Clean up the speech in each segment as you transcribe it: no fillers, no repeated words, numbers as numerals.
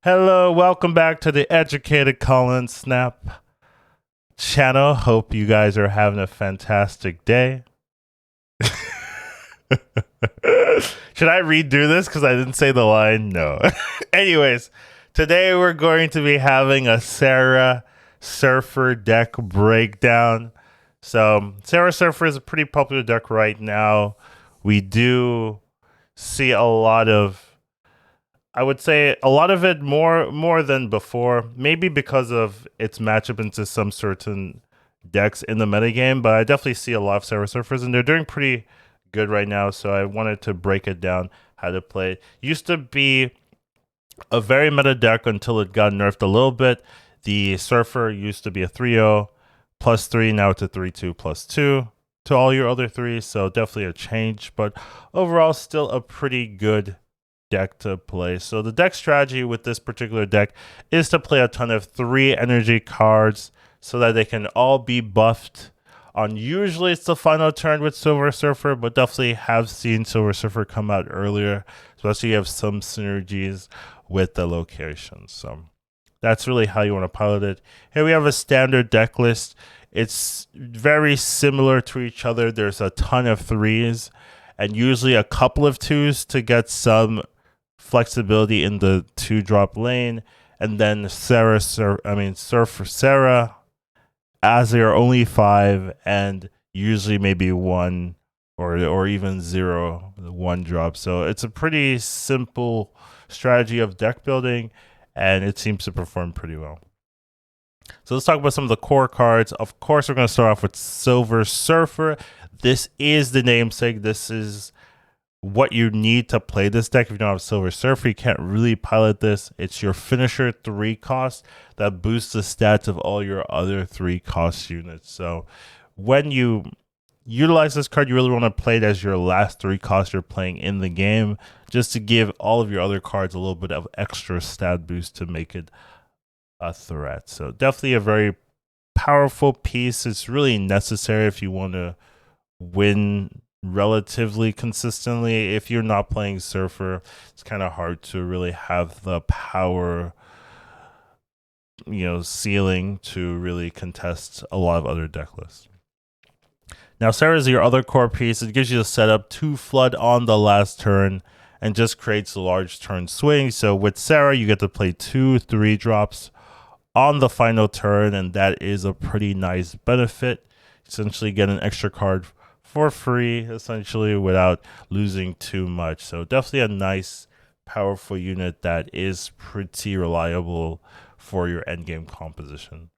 Hello, welcome back to the Educatedcollins Snap channel. Hope you guys are having a fantastic day. Should I redo this because I didn't say the line? No. Anyways, today we're going to be having a Sera Surfer deck breakdown. So, Sera Surfer is a pretty popular deck right now. We do see a lot of, I would say a lot of it more than before, maybe because of its matchup into some certain decks in the metagame, but I definitely see a lot of Sera Surfers, and they're doing pretty good right now, so I wanted to break it down how to play. Used to be a very meta deck until it got nerfed a little bit. The Surfer used to be a 3/0 +3, now it's a 3/2 +2 to all your other threes, so definitely a change, but overall still a pretty good deck to play. So the deck strategy with this particular deck is to play a ton of 3 energy cards so that they can all be buffed on, usually it's the final turn with Silver Surfer, but definitely have seen Silver Surfer come out earlier, especially you have some synergies with the locations. So that's really how you want to pilot it. Here we have a standard deck list. It's very similar to each other. There's a ton of 3s and usually a couple of 2s to get some flexibility in the 2-drop lane, and then Surfer Sera as they are only 5 and usually maybe 1 or even 0 1-drop. So it's a pretty simple strategy of deck building, and it seems to perform pretty well. So let's talk about some of the core cards. Of course, we're going to start off with Silver Surfer. This is the namesake. This is what you need to play this deck. If you don't have Silver Surfer, you can't really pilot this. It's your finisher 3 cost that boosts the stats of all your other 3 cost units. So when you utilize this card, you really want to play it as your last 3 cost you're playing in the game, just to give all of your other cards a little bit of extra stat boost to make it a threat. So definitely a very powerful piece. It's really necessary if you want to win relatively consistently. If you're not playing Surfer, it's kind of hard to really have the power, ceiling to really contest a lot of other deck lists. Now, Sera is your other core piece. It gives you the setup to flood on the last turn and just creates a large turn swing. So with Sera, you get to play 2 3-drops on the final turn, and that is a pretty nice benefit. Essentially get an extra card for free, essentially, without losing too much. So definitely a nice, powerful unit that is pretty reliable for your endgame composition.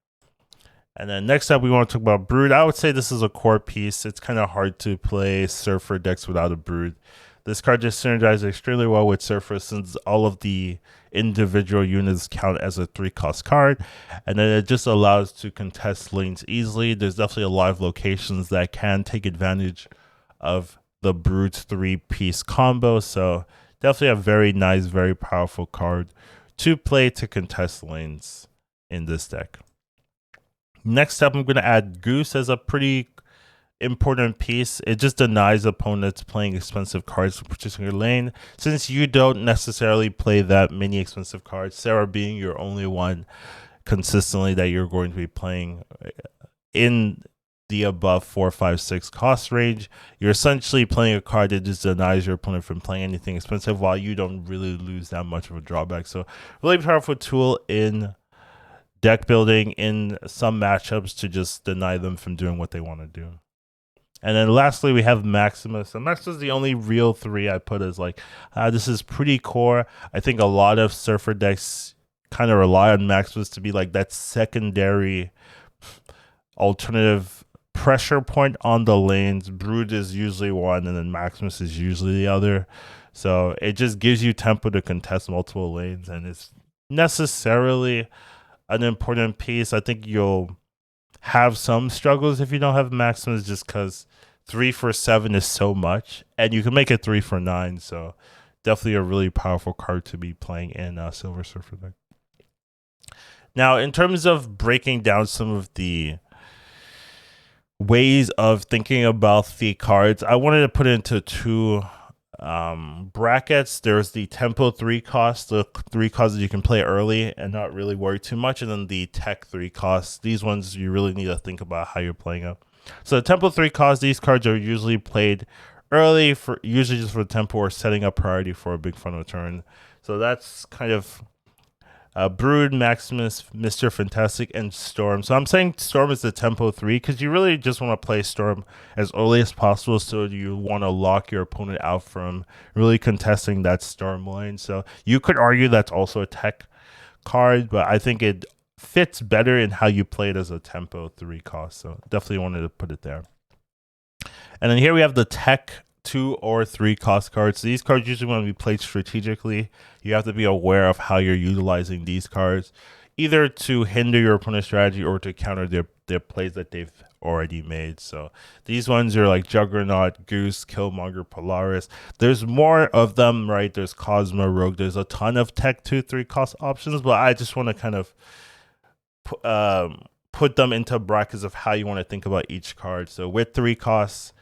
And then next up, we want to talk about Brood. I would say this is a core piece. It's kind of hard to play Surfer decks without a Brood. This card just synergizes extremely well with Surfer since all of the individual units count as a 3-cost card, and then it just allows to contest lanes easily. There's definitely a lot of locations that can take advantage of the Brood's 3-piece combo, so definitely a very nice, very powerful card to play to contest lanes in this deck. Next up, I'm going to add Goose as a pretty important piece. It just denies opponents playing expensive cards for a particular lane, since you don't necessarily play that many expensive cards, Sera being your only one consistently that you're going to be playing in the above 4, 5, 6 cost range. You're essentially playing a card that just denies your opponent from playing anything expensive, while you don't really lose that much of a drawback. So really powerful tool in deck building in some matchups to just deny them from doing what they want to do. And then lastly, we have Maximus. And Maximus is the only real 3 I put as this is pretty core. I think a lot of Surfer decks kind of rely on Maximus to be like that secondary alternative pressure point on the lanes. Brood is usually one, and then Maximus is usually the other. So it just gives you tempo to contest multiple lanes, and it's necessarily an important piece. I think you'll have some struggles if you don't have Maximus, just because 3 for 7 is so much, and you can make it 3 for 9. So definitely a really powerful card to be playing in Silver Surfer deck. Now, in terms of breaking down some of the ways of thinking about the cards, I wanted to put it into 2 brackets, there's the tempo 3 cost, the 3 costs that you can play early and not really worry too much, and then the tech 3 costs. These ones you really need to think about how you're playing them. So the tempo 3 costs, these cards are usually played early, for usually just for the tempo or setting up priority for a big final turn. So that's kind of Brood, Maximus, Mr. Fantastic, and Storm. So I'm saying Storm is the tempo 3 because you really just want to play Storm as early as possible, so you want to lock your opponent out from really contesting that Storm lane. So you could argue that's also a tech card, but I think it fits better in how you play it as a tempo 3 cost. So definitely wanted to put it there. And then here we have the tech 2 or 3 cost cards. These cards usually want to be played strategically. You have to be aware of how you're utilizing these cards, either to hinder your opponent's strategy or to counter their plays that they've already made. So these ones are like Juggernaut, Goose, Killmonger, Polaris. There's more of them, right? There's Cosmo, Rogue. There's a ton of tech 2, 3 cost options, but I just want to kind of put them into brackets of how you want to think about each card. So with 3 costs,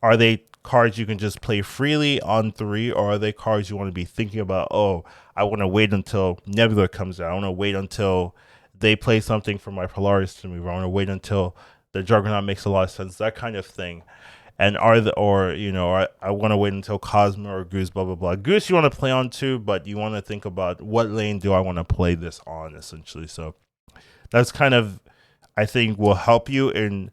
are they cards you can just play freely on 3, or are they cards you want to be thinking about, oh, I want to wait until Nebula comes out, I want to wait until they play something for my Polaris to move, I want to wait until the Juggernaut makes a lot of sense, that kind of thing. And I want to wait until Cosmo or Goose, blah blah blah. Goose you want to play on too, but you want to think about what lane do I want to play this on, essentially. So that's kind of, I think, will help you in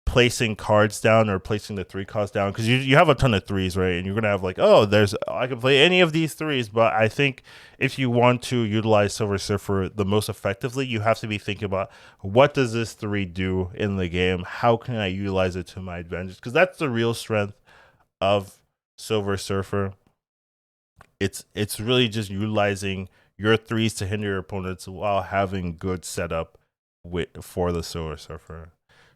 placing cards down or placing the 3 costs down, because you have a ton of 3s, right? And you're gonna have like, oh, I can play any of these 3s. But I think if you want to utilize Silver Surfer the most effectively, you have to be thinking about, what does this 3 do in the game? How can I utilize it to my advantage? Because that's the real strength of Silver Surfer. It's really just utilizing your 3s to hinder your opponents while having good setup for the Silver Surfer.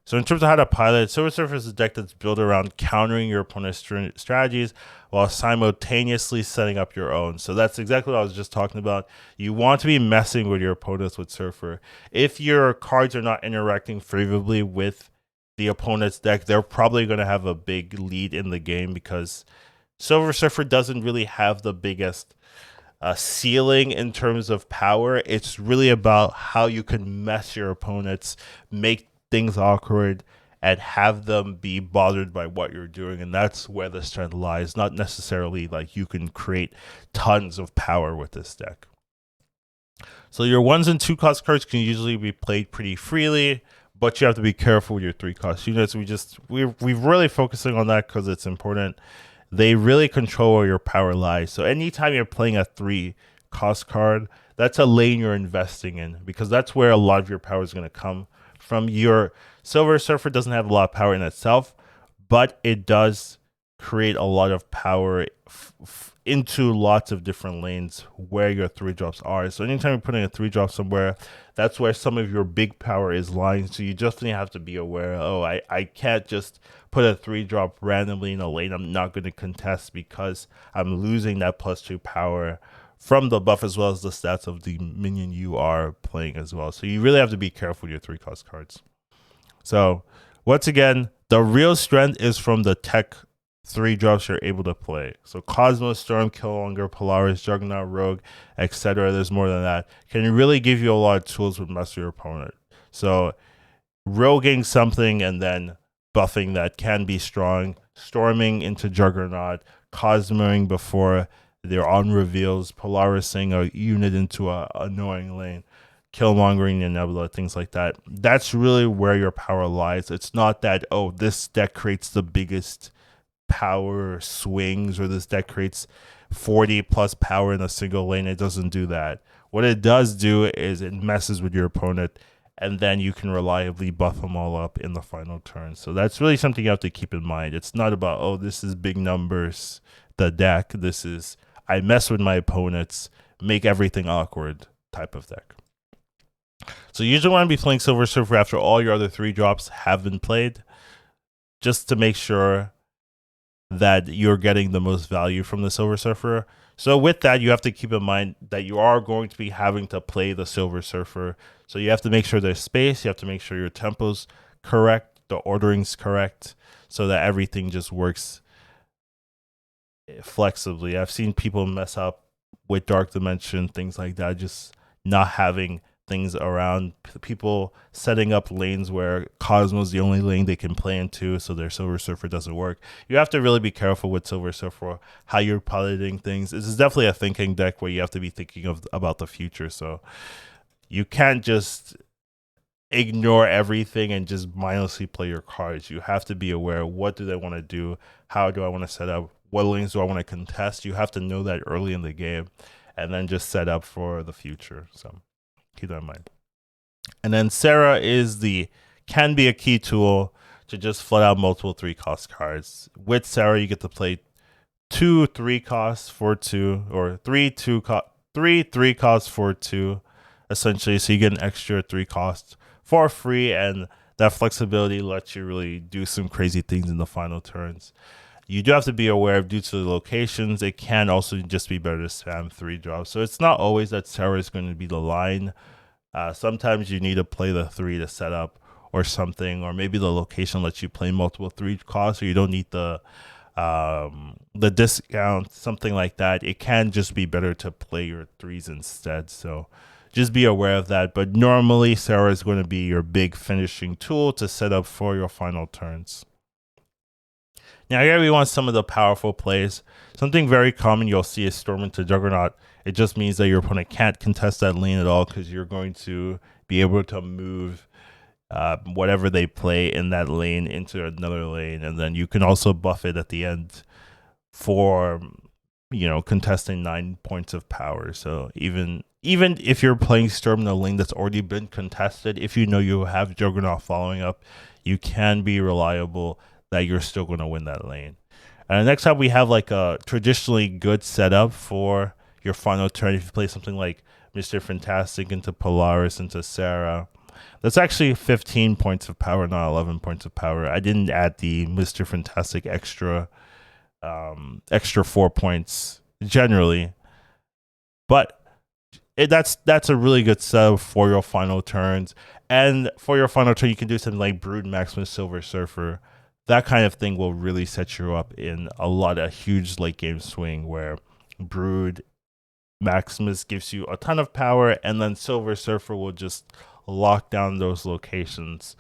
So in terms of how to pilot, Silver Surfer is a deck that's built around countering your opponent's strategies while simultaneously setting up your own. So that's exactly what I was just talking about. You want to be messing with your opponents with Surfer. If your cards are not interacting favorably with the opponent's deck, they're probably going to have a big lead in the game, because Silver Surfer doesn't really have the biggest ceiling in terms of power. It's really about how you can mess your opponents, make things awkward, and have them be bothered by what you're doing. And that's where the strength lies, not necessarily like you can create tons of power with this deck. So your 1s and 2 cost cards can usually be played pretty freely, but you have to be careful with your 3 cost units. We're really focusing on that because it's important. They really control where your power lies. So anytime you're playing a 3 cost card, that's a lane you're investing in, because that's where a lot of your power is going to come from. Your Silver Surfer doesn't have a lot of power in itself, but it does create a lot of power into lots of different lanes where your 3-drops are. So anytime you're putting a 3-drop somewhere, that's where some of your big power is lying. So you definitely have to be aware, oh, I can't just put a 3-drop randomly in a lane I'm not going to contest, because I'm losing that +2 power from the buff, as well as the stats of the minion you are playing as well. So you really have to be careful with your 3 cost cards. So once again, the real strength is from the tech 3-drops you're able to play. So Cosmo, Storm, Killmonger, Polaris, Juggernaut, Rogue, etc. There's more than that. Can really give you a lot of tools with mess your opponent. So roguing something and then buffing that can be strong. Storming into Juggernaut, Cosmoing before they're on reveals, Polarising a unit into a annoying lane, Killmongering and Nebula, things like that. That's really where your power lies. It's not that, oh, this deck creates the biggest power swings, or this deck creates 40 plus power in a single lane. It doesn't do that. What it does do is it messes with your opponent, and then you can reliably buff them all up in the final turn. So that's really something you have to keep in mind. It's not about, oh, this is big numbers, the deck. This is, I mess with my opponents, make everything awkward type of deck. So you usually want to be playing Silver Surfer after all your other 3-drops have been played, just to make sure that you're getting the most value from the Silver Surfer. So with that, you have to keep in mind that you are going to be having to play the Silver Surfer. So you have to make sure there's space. You have to make sure your tempo's correct, the ordering's correct, so that everything just works flexibly. I've seen people mess up with Dark Dimension, things like that, just not having things around, people setting up lanes where Cosmo's the only lane they can play into, so their Silver Surfer doesn't work. You have to really be careful with Silver Surfer how you're piloting things. This is definitely a thinking deck where you have to be thinking about the future, so you can't just ignore everything and just mindlessly play your cards. You have to be aware, what do they want to do, how do I want to set up, what lanes do I want to contest. You have to know that early in the game and then just set up for the future. So keep that in mind. And then Sera can be a key tool to just flood out multiple 3-cost cards. With Sera, you get to play 2 3-costs for 2, or 3 3-costs for 2, essentially. So you get an extra 3 costs for free, and that flexibility lets you really do some crazy things in the final turns. You do have to be aware of, due to the locations, it can also just be better to spam 3 drops. So it's not always that Sera is going to be the line. Sometimes you need to play the 3 to set up or something, or maybe the location lets you play multiple 3 costs, so you don't need the discount, something like that. It can just be better to play your 3s instead. So just be aware of that. But normally, Sera is going to be your big finishing tool to set up for your final turns. Now, here we want some of the powerful plays. Something very common you'll see is Storm into Juggernaut. It just means that your opponent can't contest that lane at all, because you're going to be able to move whatever they play in that lane into another lane. And then you can also buff it at the end for, contesting 9 points of power. So even if you're playing Storm in a lane that's already been contested, if you know you have Juggernaut following up, you can be reliable that you're still going to win that lane. And next up, we have like a traditionally good setup for your final turn. If you play something like Mr. Fantastic into Polaris into Sera, that's actually 15 points of power, not 11 points of power. I didn't add the Mr. Fantastic extra 4 points generally, but that's a really good setup for your final turns. And for your final turn, you can do something like Brood, Maximus, Silver Surfer. That kind of thing will really set you up in a huge late game swing, where Brood, Maximus gives you a ton of power, and then Silver Surfer will just lock down those locations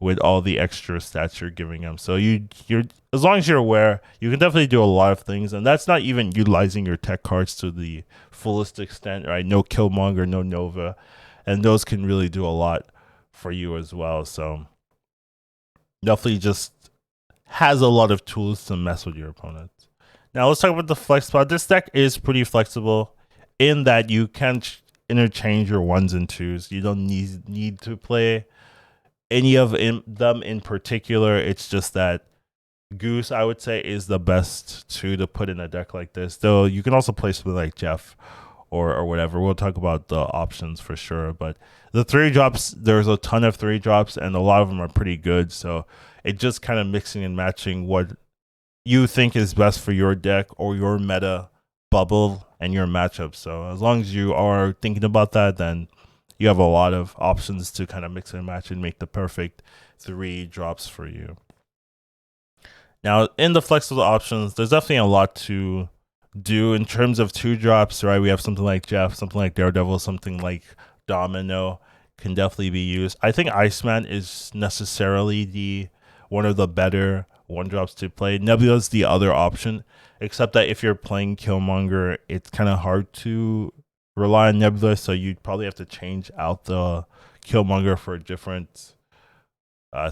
with all the extra stats you're giving him. So you're as long as you're aware, you can definitely do a lot of things, and that's not even utilizing your tech cards to the fullest extent, right? No Killmonger, no Nova, and those can really do a lot for you as well. So definitely just has a lot of tools to mess with your opponent. Now let's talk about the flex spot. This deck is pretty flexible in that you can interchange your 1s and 2s. You don't need to play any of them in particular. It's just that Goose, I would say, is the best 2 to put in a deck like this. Though you can also play something like Jeff or whatever. We'll talk about the options for sure. But the 3 drops, there's a ton of 3 drops, and a lot of them are pretty good. So it's just kind of mixing and matching what you think is best for your deck or your meta bubble and your matchup. So as long as you are thinking about that, then you have a lot of options to kind of mix and match and make the perfect 3 drops for you. Now, in the flexible options, there's definitely a lot to do in terms of 2 drops, right? We have something like Jeff, something like Daredevil, something like Domino can definitely be used. I think Iceman is necessarily one of the better 1 drops to play. Nebula's the other option, except that if you're playing Killmonger, it's kind of hard to rely on Nebula, so you'd probably have to change out the Killmonger for a different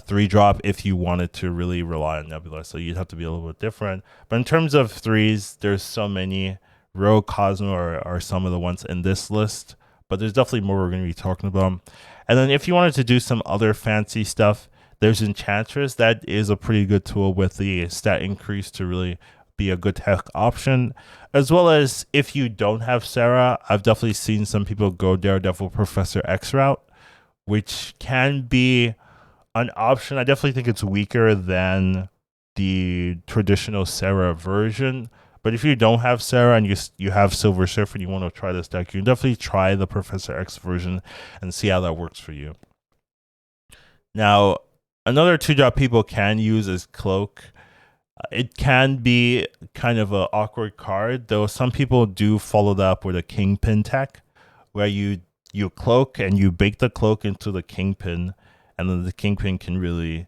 3 drop if you wanted to really rely on Nebula. So you'd have to be a little bit different. But in terms of 3s, there's so many. Rogue, Cosmo are some of the ones in this list, but there's definitely more we're going to be talking about. And then if you wanted to do some other fancy stuff, there's Enchantress. That is a pretty good tool with the stat increase to really be a good tech option. As well as if you don't have Sera, I've definitely seen some people go Daredevil Professor X route, which can be an option. I definitely think it's weaker than the traditional Sera version. But if you don't have Sera and you have Silver Surfer and you want to try this deck, you can definitely try the Professor X version and see how that works for you. Now, another 2-drop people can use is Cloak. It can be kind of an awkward card, though some people do follow that up with a kingpin tech, where you cloak and you bake the cloak into the kingpin, and then the kingpin can really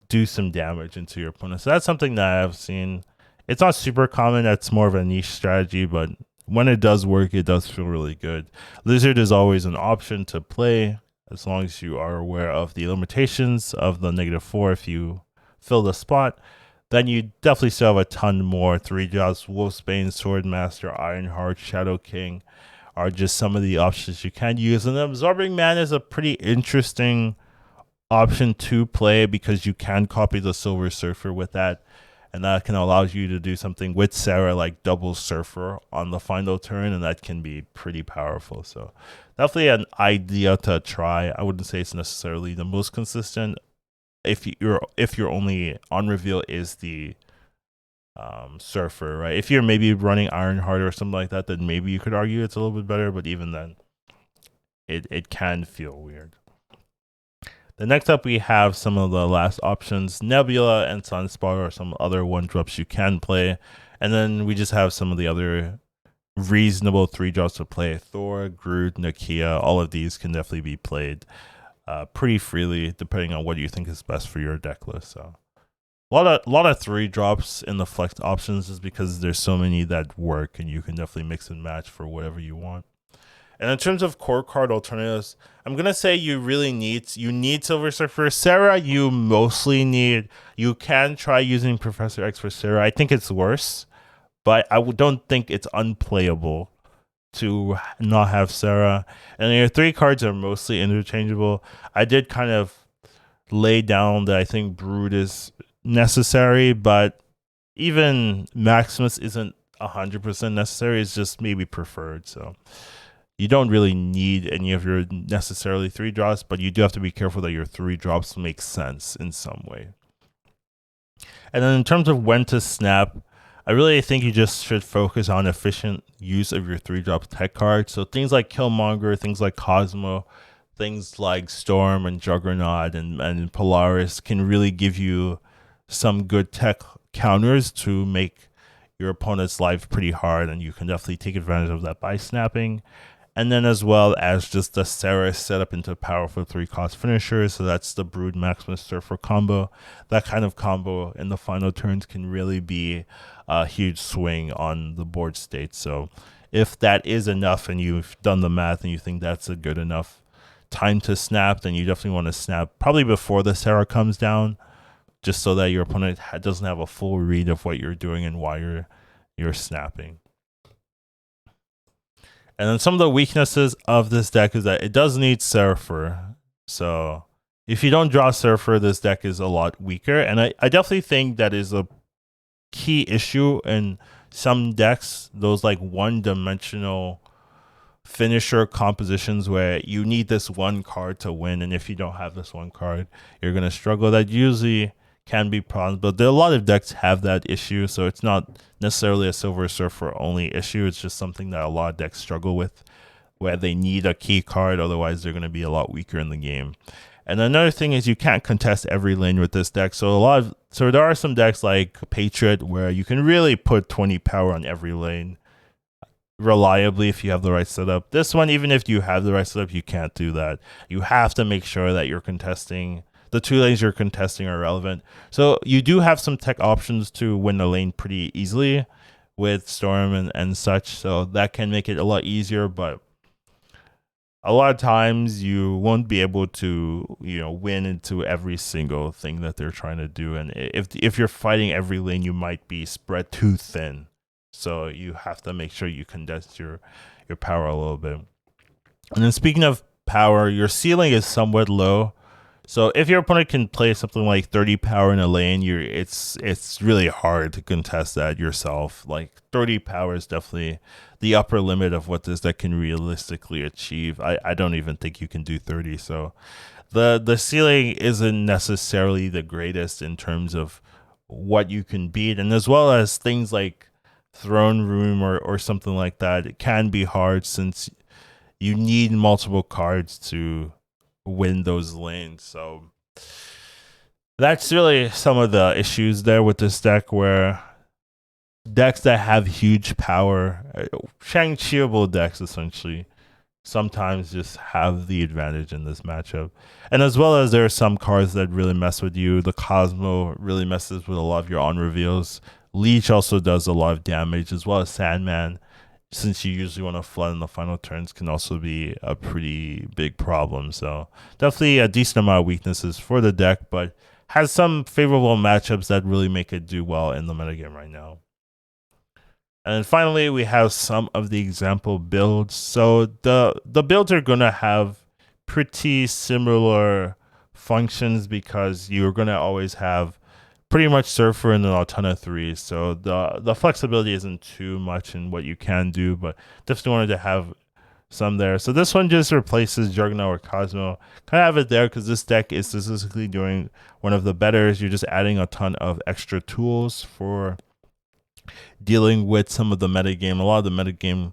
do some damage into your opponent. So that's something that I've seen. It's not super common. That's more of a niche strategy, but when it does work, it does feel really good. Lizard is always an option to play as long as you are aware of the limitations of the -4 if you fill the spot. Then you definitely still have a ton more. 3 drops, Wolfsbane, Swordmaster, Ironheart, Shadow King are just some of the options you can use. And Absorbing Man is a pretty interesting option to play because you can copy the Silver Surfer with that. And that can allow you to do something with Sera like double Surfer on the final turn, and that can be pretty powerful. So definitely an idea to try. I wouldn't say it's necessarily the most consistent. If your only on reveal is the Surfer, right? If you're maybe running Ironheart or something like that, then maybe you could argue it's a little bit better. But even then, it can feel weird. The next up, we have some of the last options. Nebula and Sunspot are some other 1-drops you can play. And then we just have some of the other reasonable 3-drops to play. Thor, Groot, Nakia, all of these can definitely be played pretty freely, depending on what you think is best for your deck list. So a lot of 3-drops in the flex options is because there's so many that work, and you can definitely mix and match for whatever you want. And in terms of core card alternatives, I'm gonna say you need Silver Surfer. Sera, you mostly need. You can try using Professor X for Sera. I think it's worse, but I don't think it's unplayable to not have Sera. And your 3 cards are mostly interchangeable. I did kind of lay down that I think Brood is necessary, but even Maximus isn't 100% necessary. It's just maybe preferred. So you don't really need any of your necessarily 3-drops, but you do have to be careful that your 3-drops make sense in some way. And then in terms of when to snap, I really think you just should focus on efficient use of your 3-drop tech cards. So things like Killmonger, things like Cosmo, things like Storm and Juggernaut and Polaris can really give you some good tech counters to make your opponent's life pretty hard, and you can definitely take advantage of that by snapping. And then as well as just the Sera set up into powerful 3-cost finishers. So that's the Brood Maximus Surfer combo. That kind of combo in the final turns can really be a huge swing on the board state. So if that is enough and you've done the math and you think that's a good enough time to snap, then you definitely want to snap probably before the Sera comes down, just so that your opponent doesn't have a full read of what you're doing and why you're snapping. And then some of the weaknesses of this deck is that it does need Surfer. So if you don't draw Surfer, this deck is a lot weaker. And I definitely think that is a key issue in some decks, those like one-dimensional finisher compositions where you need this one card to win. And if you don't have this one card, you're going to struggle. That usually can be problems, but a lot of decks have that issue, so it's not necessarily a Silver Surfer only issue. It's just something that a lot of decks struggle with, where they need a key card, otherwise they're going to be a lot weaker in the game. And another thing is you can't contest every lane with this deck. So there are some decks like Patriot where you can really put 20 power on every lane reliably if you have the right setup. This one, even if you have the right setup, you can't do that. You have to make sure that you're contesting the 2 lanes you're contesting are relevant. So you do have some tech options to win the lane pretty easily with Storm and such. So that can make it a lot easier, but a lot of times you won't be able to, win into every single thing that they're trying to do. And if you're fighting every lane, you might be spread too thin. So you have to make sure you condense your power a little bit. And then speaking of power, your ceiling is somewhat low. So if your opponent can play something like 30 power in a lane, it's really hard to contest that yourself. Like 30 power is definitely the upper limit of what this deck can realistically achieve. I don't even think you can do 30. So the ceiling isn't necessarily the greatest in terms of what you can beat, and as well as things like Throne Room or something like that, it can be hard since you need multiple cards to win those lanes. So That's really some of the issues there with this deck, where decks that have huge power, Shang-Chiable decks essentially, sometimes just have the advantage in this matchup. And as well as there are some cards that really mess with you. The Cosmo really messes with a lot of your on reveals. Leech also does a lot of damage, as well as Sandman, since you usually want to flood in the final turns, can also be a pretty big problem. So definitely a decent amount of weaknesses for the deck, but has some favorable matchups that really make it do well in the metagame right now. And then finally, we have some of the example builds. So the builds are gonna have pretty similar functions, because you're gonna always have pretty much Surfer and a ton of threes. So the flexibility isn't too much in what you can do, but definitely wanted to have some there. So this one just replaces Juggernaut or Cosmo. Kind of have it there because this deck is statistically doing one of the betters. You're just adding a ton of extra tools for dealing with some of the metagame. A lot of the metagame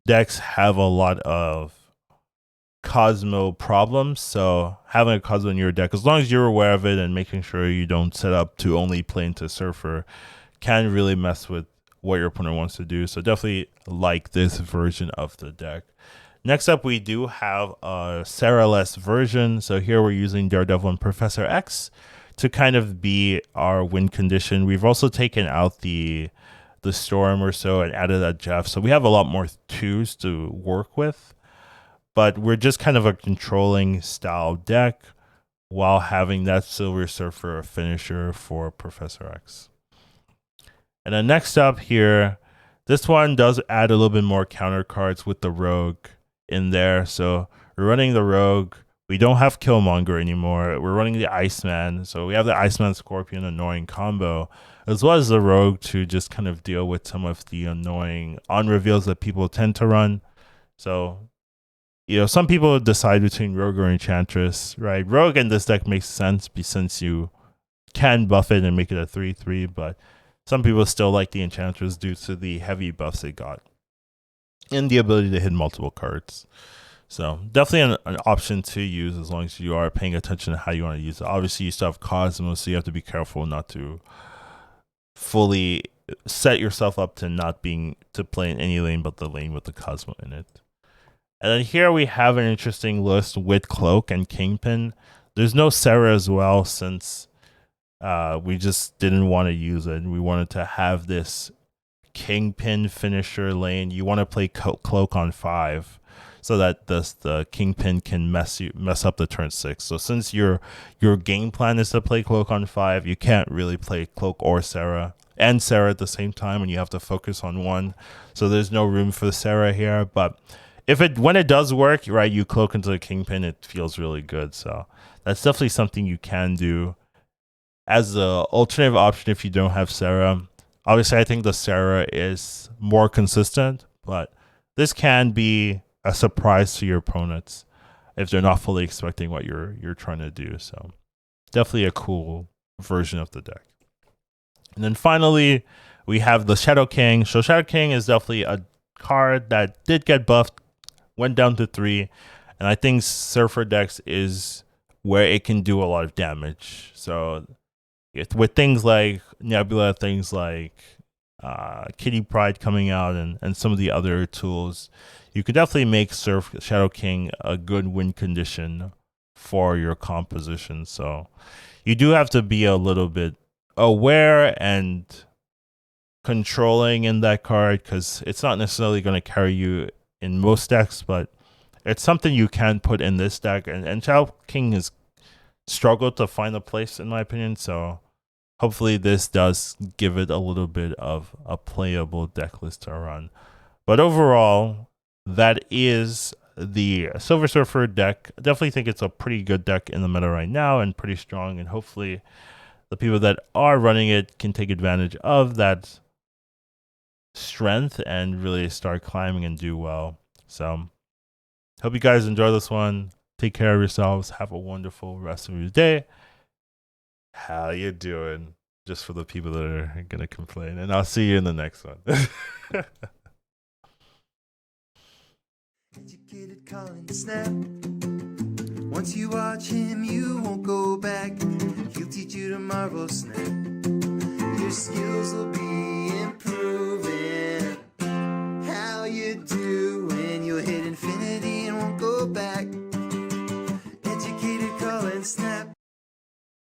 decks have a lot of Cosmo problems, so having a Cosmo in your deck, as long as you're aware of it and making sure you don't set up to only play into Surfer, can really mess with what your opponent wants to do. So definitely like this version of the deck. Next up, we do have a Sera-less version. So here we're using Daredevil and Professor X to kind of be our win condition. We've also taken out the Storm or so and added a Jeff. So we have a lot more twos to work with, but we're just kind of a controlling style deck while having that Silver Surfer finisher for Professor X. And then next up here, this one does add a little bit more counter cards with the Rogue in there. So we're running the Rogue. We don't have Killmonger anymore. We're running the Iceman. So we have the Iceman Scorpion annoying combo, as well as the Rogue to just kind of deal with some of the annoying on reveals that people tend to run. So, you know, some people decide between Rogue or Enchantress, right? Rogue in this deck makes sense since you can buff it and make it a 3/3, but some people still like the Enchantress due to the heavy buffs it got and the ability to hit multiple cards. So definitely an option to use as long as you are paying attention to how you want to use it. Obviously, you still have Cosmo, so you have to be careful not to fully set yourself up to not being to play in any lane but the lane with the Cosmo in it. And then here we have an interesting list with Cloak and Kingpin. There's no Sera as well, since we just didn't want to use it. We wanted to have this Kingpin finisher lane. You want to play Cloak on 5 so that the Kingpin can mess up the turn 6. So since your game plan is to play Cloak on 5, you can't really play Cloak or Sera and Sera at the same time, and you have to focus on one. So there's no room for the Sera here, but when it does work, right, you Cloak into the Kingpin, it feels really good. So that's definitely something you can do as an alternative option if you don't have Sera. Obviously, I think the Sera is more consistent, but this can be a surprise to your opponents if they're not fully expecting what you're trying to do. So definitely a cool version of the deck. And then finally, we have the Shadow King. So Shadow King is definitely a card that did get buffed, went down to 3, and I think Surfer Decks is where it can do a lot of damage. So with things like Nebula, things like Kitty Pryde coming out, and some of the other tools, you could definitely make Shadow King a good win condition for your composition. So you do have to be a little bit aware and controlling in that card, because it's not necessarily going to carry you in most decks, but it's something you can put in this deck. And Shadow King has struggled to find a place, in my opinion. So hopefully this does give it a little bit of a playable deck list to run. But overall, that is the Silver Surfer deck. I definitely think it's a pretty good deck in the meta right now and pretty strong. And hopefully the people that are running it can take advantage of that strength and really start climbing and do well. So hope you guys enjoy this one. Take care of yourselves. Have a wonderful rest of your day. How you doing? Just for the people that are gonna complain, and I'll see you in the next one. Educated Collins snap. Once you watch him, you won't go back. He'll teach you to marble snap. Your skills will be improving. How you doing? You'll hit infinity and won't go back.